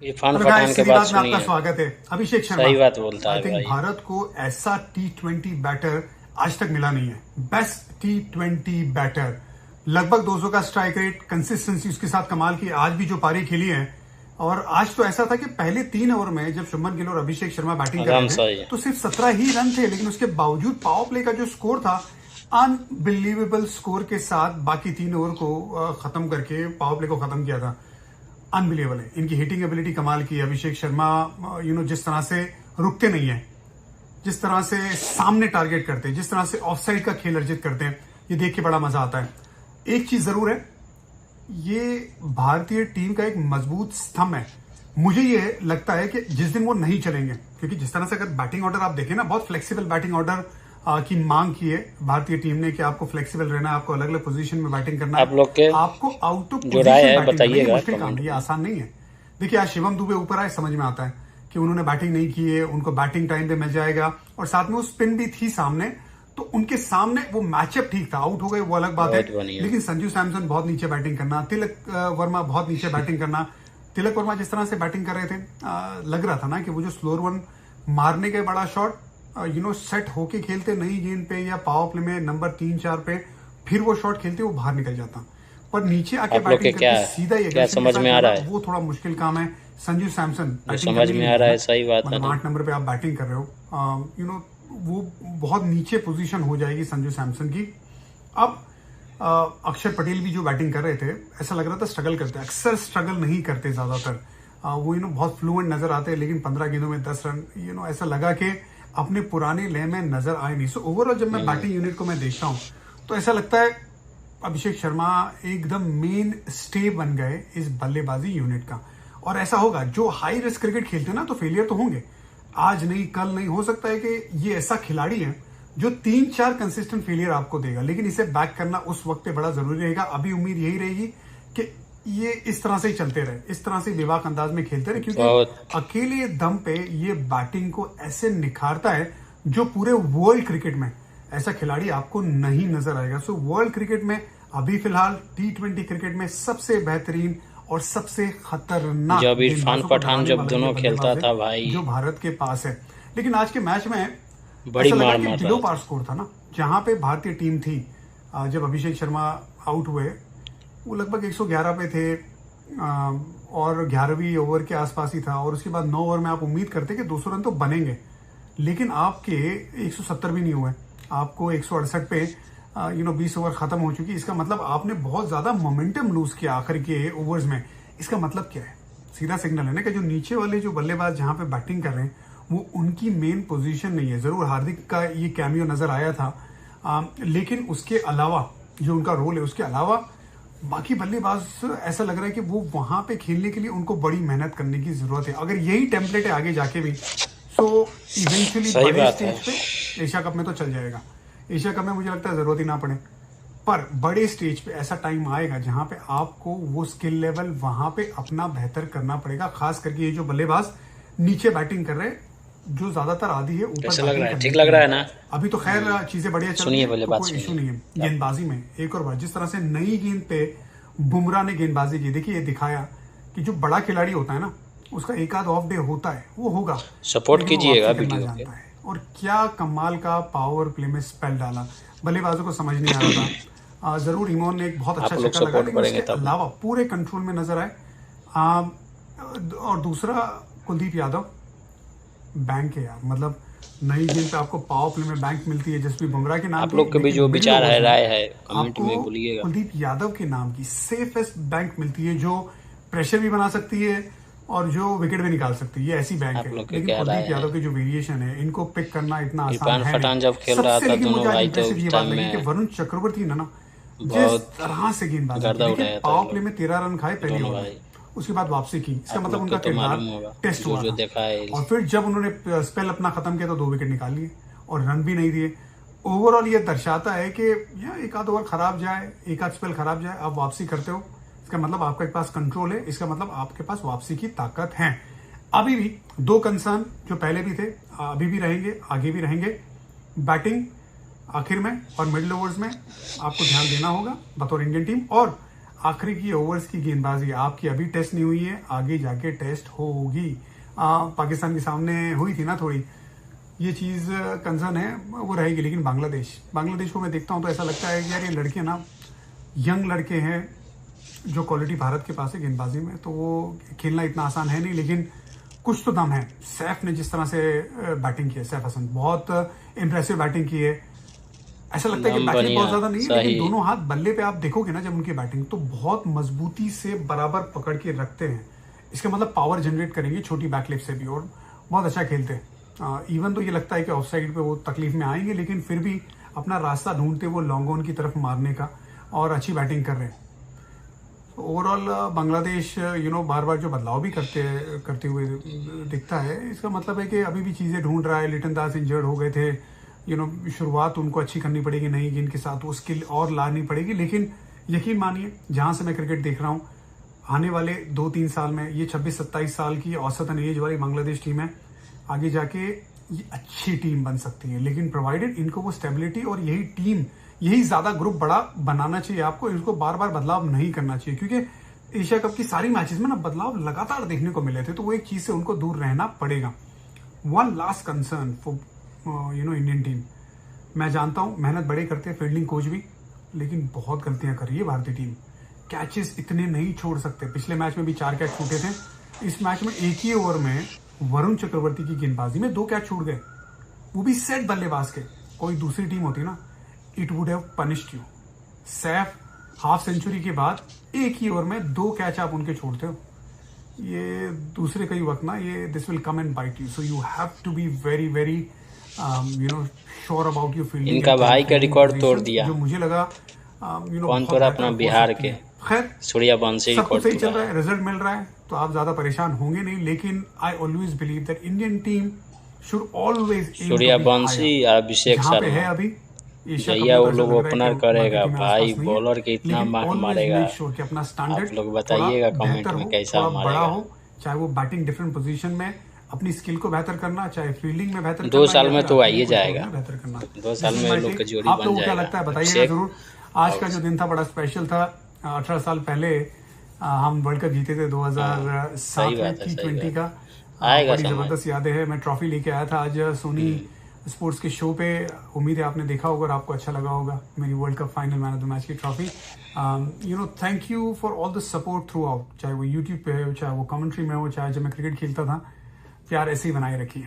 Irfan hello Pathan guys, के सीधी बाद बात में आपका सुनिए। स्वागत है। अभिषेक शर्मा, सही बात बोलता आई है थिंक भाई। भारत को ऐसा T20 बैटर आज तक मिला नहीं है। बेस्ट T20 बैटर, लगभग 200 का स्ट्राइक रेट, कंसिस्टेंसी उसके साथ कमाल की। आज भी जो पारी खेली है, और आज तो ऐसा था कि पहले 3 ओवर में जब शुभमन गिल और अभिषेक शर्मा बैटिंग कर आराम रहे थे सही। तो सिर्फ 17 ही रन थे, लेकिन उसके बावजूद पावर प्ले का जो स्कोर था, अनबिलीवेबल स्कोर के साथ बाकी 3 ओवर को खत्म करके पावर प्ले को खत्म किया था। अनबिलीवेबल है इनकी हिटिंग एबिलिटी, कमाल की। अभिषेक शर्मा जिस तरह से रुकते नहीं है, जिस तरह से सामने टारगेट करते हैं, जिस तरह से ऑफसाइड का खेल अर्जित करते हैं, ये देख के बड़ा मजा आता है। एक चीज जरूर है, ये भारतीय टीम का एक मजबूत स्तंभ है। मुझे ये लगता है कि जिस दिन वो नहीं चलेंगे, क्योंकि जिस तरह से अगर बैटिंग ऑर्डर आप देखें ना, बहुत फ्लेक्सिबल बैटिंग ऑर्डर की मांग की है भारतीय टीम ने कि आपको फ्लेक्सिबल रहना है, आपको अलग अलग पोजीशन में बैटिंग करना आप है, लोग के आपको आउट ऑफ जो राय पोजीशन है बैटिंग करना है। ये बताइएगा मुश्किल काम कमेंट है, ये में। आसान नहीं है। देखिए, आज शिवम दुबे ऊपर आए, समझ में आता है कि उन्होंने बैटिंग नहीं की है, उनको बैटिंग टाइम पे मिल जाएगा, और साथ में वो स्पिन भी थी सामने, तो उनके सामने वो मैचअप ठीक था। आउट हो गए वो अलग बात है, बहुत बढ़िया। लेकिन संजू सैमसन बहुत नीचे बैटिंग करना, तिलक वर्मा बहुत नीचे बैटिंग करना। तिलक वर्मा जिस तरह से बैटिंग कर रहे थे, लग रहा था ना कि वो जो स्लोअर वन मारने के बड़ा शॉट सेट होके खेलते नई गेंद पे या पावर प्ले में नंबर 3-4 पे, फिर वो शॉट खेलते वो बाहर निकल जाता। पर नीचे आके आप लोग के बैटिंग क्या करके सीधा ही क्या एग्रेशन के समझ साथ में आ रहा जाना, है? वो थोड़ा मुश्किल काम है। संजू सैमसन जो बैटिंग समझ करने के में लिए आ रहा नहीं है है, सही बात है मतलब ना। 8 नंबर पे आप बैटिंग कर रहे हो, वो बहुत नीचे पोजीशन हो जाएगी संजू सैमसन की। अब अक्षर पटेल भी जो बैटिंग कर रहे थे, ऐसा लग रहा था स्ट्रगल करते, अक्सर स्ट्रगल नहीं करते ज्यादातर। वो बहुत फ्लुएंट नजर आते हैं, लेकिन 15 गेंदों में 10 रन ऐसा लगा कि अपने पुराने लय में नजर आए नहीं। सो ओवरऑल जब मैं बैटिंग यूनिट को मैं देखता हूँ तो ऐसा लगता है अभिषेक शर्मा एकदम मेन स्टे बन गए इस बल्लेबाजी यूनिट का। और ऐसा होगा, जो हाई रिस्क क्रिकेट खेलते हैं ना, तो फेलियर तो होंगे, आज नहीं कल नहीं। हो सकता है कि ये ऐसा खिलाड़ी है जो 3-4 कंसिस्टेंट फेलियर आपको देगा, लेकिन इसे बैक करना उस वक्त पे बड़ा जरूरी रहेगा। अभी उम्मीद यही रहेगी कि ये इस तरह से ही चलते रहे, इस तरह से बेबाक अंदाज में खेलते रहे, क्योंकि बहुत अकेले दम पे ये बैटिंग को ऐसे निखारता है जो पूरे वर्ल्ड क्रिकेट में ऐसा खिलाड़ी आपको नहीं नजर आएगा। सो वर्ल्ड क्रिकेट में अभी फिलहाल T20 क्रिकेट में सबसे बेहतरीन और सबसे खतरनाक जब इरफान गेंदबाजों को पठान डराने जब वाला ये दोनों खेलता बल्लेबाज है था भाई, जो भारत के पास है। लेकिन आज के मैच में बड़ी ऐसा लगा मार कि मार बिलो रहा पार था। स्कोर था ना, जहां पे भारतीय टीम थी। जब अभिषेक शर्मा आउट हुए, वो लगभग 111 पे थे, और 11वीं ओवर के आसपास ही था, और उसके बाद 9 ओवर में आप उम्मीद करते कि 200 रन तो बनेंगे, लेकिन आपके 170 भी नहीं हुए, आपको 168 पे 20 ओवर खत्म हो चुकी। इसका मतलब आपने बहुत ज्यादा मोमेंटम लूज किया आखिर के ओवर्स में। इसका मतलब क्या है? सीधा सिग्नल है ना कि जो नीचे वाले जो बल्लेबाज जहां पे बैटिंग कर रहे हैं, वो उनकी मेन पोजीशन नहीं है। जरूर हार्दिक का ये कैमियो नजर आया था, लेकिन उसके अलावा जो उनका रोल है, उसके अलावा बाकी बल्लेबाज ऐसा लग रहा है कि वो वहां पे खेलने के लिए उनको बड़ी मेहनत करने की जरूरत है। अगर यही टेम्पलेट है आगे जाके भी, तो इवेंचुअली सही बड़े बात है। स्टेज पे एशिया कप में तो चल जाएगा। एशिया कप में मुझे लगता है जरूरत ही ना पड़े, पर बड़े स्टेज पे ऐसा टाइम आएगा जहां पे आपको वो स्किल लेवल वहां पे अपना बेहतर करना पड़ेगा। खास करके ये जो बल्लेबाज नीचे बैटिंग कर रहे हैं, जो ज्यादातर आदि है ऊपर कैसे लग बैटिंग रहा है? करने ठीक के लग रहा है लिए। ना? अभी तो खैर चीजें बढ़िया चल रही सुनिए है, पहले तो बात कोई इशू सुनिए। नहीं है। गेंदबाजी में एक और बात, जिस तरह से नई गेंद पे बुमराह ने गेंदबाजी की, देखिए ये दिखाया कि जो बड़ा खिलाड़ी होता है ना, उसका एक आध ऑफ डे होता है, वो होगा, सपोर्ट लेकिन वो कीजिएगा वापसी करना वीडियो के। जानता है। और क्या कमाल का पावर प्ले में स्पेल डाला, बल्लेबाजों को समझ नहीं आ रहा था। जरूर इमोन ने एक बहुत अच्छा आप लोग छक्का लगा, सपोर्ट लेकिन उसके करेंगे तब ना। अलावा पूरे कंट्रोल में नजर आए। आ, और दूसरा, कुलदीप यादव बैंक है यार, मतलब नई गेंद पे आपको पावर प्ले में बैंक मिलती है जसप्रीत बुमराह के नाम आप की, लोग के भी लेकिन जो मिडिल विचार है, ओवर्स में राय है, कमेंट आपको में बोलिएगा। कुलदीप यादव के नाम की सेफेस्ट बैंक मिलती है, जो प्रेशर भी बना सकती है और जो विकेट भी निकाल सकती है। ये ऐसी बैंक आप है, लोग के लेकिन क्या राय कुलदीप है? यादव के जो वेरिएशन है, इनको पिक करना इतना आसान इरफान है नहीं पठान जब खेल रहा सबसे। था लेकिन दोनों मुझे आज भाई, तो इंप्रेसिव उस ये बात टाइम लगी कि में वरुण चक्रवर्ती ने ना जिस बहुत तरह से गेंदबाजी की, गर्दा देखिए उड़ाया था ये पावर प्ले लोग, में 13 रन खाए पहली दोनों ओवर में, भाई। उसके बाद वापसी की। इसका आप मतलब लोग को उनका तो किरदार मालूम होगा, टेस्ट जो हुआ जो था। देखा है। और फिर जब उन्होंने स्पेल अपना खत्म किया तो 2 विकेट निकाल लिए और रन भी नहीं दिए। ओवरऑल ये दर्शाता है कि एक आध ओवर खराब जाए, एक आध स्पेल खराब जाए, आप वापसी करते हो, इसका मतलब आपके पास कंट्रोल है, इसका मतलब आपके पास वापसी की ताकत है। अभी भी 2 कंसर्न जो पहले भी थे, अभी भी रहेंगे, आगे भी रहेंगे। बैटिंग आखिर में और मिडिल ओवर्स में आपको ध्यान देना होगा बतौर इंडियन टीम, और आखिरी की ओवर्स की गेंदबाजी आपकी अभी टेस्ट नहीं हुई है, आगे जाके टेस्ट होगी। पाकिस्तान के सामने हुई थी ना थोड़ी, ये चीज कंसर्न है, वो रहेगी। लेकिन बांग्लादेश को मैं देखता हूं तो ऐसा लगता है कि यार ये लड़के ना यंग लड़के हैं, जो क्वालिटी भारत के पास है गेंदबाजी में, तो वो खेलना इतना आसान है नहीं, लेकिन कुछ तो दम है। सैफ ने जिस तरह से बैटिंग की है, सैफ हसन बहुत इंप्रेसिव बैटिंग की है। ऐसा लगता है कि बैटिंग बहुत ज्यादा नहीं है, लेकिन दोनों हाथ बल्ले पे आप देखोगे ना जब उनकी बैटिंग, तो बहुत मजबूती से बराबर पकड़ के रखते हैं। इसका मतलब पावर जनरेट करेंगे छोटी बैकलिप से भी, और बहुत अच्छा खेलते हैं। इवन तो ये लगता है कि ऑफ साइड पे वो तकलीफ में आएंगे, लेकिन फिर भी अपना रास्ता ढूंढते वो लॉन्ग ऑन की तरफ मारने का, और अच्छी बैटिंग कर रहे हैं। ओवरऑल बांग्लादेश बार बार जो बदलाव भी करते हुए दिखता है, इसका मतलब है कि अभी भी चीजें ढूंढ रहा है। लिटन दास इंजर्ड हो गए थे, शुरुआत उनको अच्छी करनी पड़ेगी नई गेंद के साथ, वो स्किल और लानी पड़ेगी। लेकिन यकीन मानिए, जहां से मैं क्रिकेट देख रहा हूं, आने वाले 2-3 साल में ये 26-27 साल की औसतन एज वाली बांग्लादेश टीम है, आगे जाके ये अच्छी टीम बन सकती है। लेकिन प्रोवाइडेड इनको वो स्टेबिलिटी, और यही ज्यादा ग्रुप बड़ा बनाना चाहिए आपको। इसको बार बार बदलाव नहीं करना चाहिए, क्योंकि एशिया कप की सारी मैचेस में ना बदलाव लगातार देखने को मिले थे, तो वो एक चीज से उनको दूर रहना पड़ेगा। One last concern for Indian team, मैं जानता हूं मेहनत बड़े करते हैं फील्डिंग कोच भी, लेकिन बहुत गलतियां कर रही है भारतीय टीम। कैचेस इतने नहीं छोड़ सकते। पिछले मैच में भी 4 कैच छूटे थे, इस मैच में एक ही ओवर में वरुण चक्रवर्ती की गेंदबाजी में 2 कैच छूट गए, वो भी सेट बल्लेबाज के। कोई दूसरी टीम होती ना, it would have punished you. Saif half century के बाद एक ही ओवर में 2 कैच आप उनके छोड़ते हो, ये दूसरे कई वक्त ना ये this will come and bite you. So you have to be very very sure about your fielding. इनका भाई का रिकॉर्ड तोड़ दिया, जो मुझे लगा कौन तोड़ा? अपना बिहार के खैर सूर्यवंशी सब कुछ सही चल रहा है, रिजल्ट मिल रहा है, तो आप ज्यादा परेशान होंगे नहीं। लेकिन I always believe that Indian team should always Suryavanshi और अभिषेक शर्मा है शर्मा अभी भैया, वो लोग ओपनर करेगा भाई, बॉलर के इतना मारेगा। अपना आप स्टैंडर्ड लोग बताइएगा कमेंट में कैसा बड़ा मारेगा। हो, चाहे वो बैटिंग डिफरेंट पोजीशन में अपनी स्किल को बेहतर करना, चाहे फील्डिंग में बेहतर 2 साल में तो आइए जाएगा, बेहतर करना। 2 साल में लोग की जोड़ी आप बन लोगों को क्या जाएगा। लगता है बताइएगा जरूर। आज का जो दिन था बड़ा स्पेशल था। 18 साल पहले हम वर्ल्ड कप जीते थे 2007 में T20 का। बड़ी जबरदस्त यादें हैं। मैं ट्रॉफी लेके आया था आज सोनी स्पोर्ट्स के शो पे, उम्मीद है आपने देखा होगा और आपको अच्छा लगा होगा मेरी world cup final man of the match की trophy. Thank you for all the support throughout, चाहे वो यूट्यूब पे हो, चाहे वो कमेंट्री में हो, चाहे जब मैं क्रिकेट खेलता था। प्यार ऐसे ही बनाए रखिए।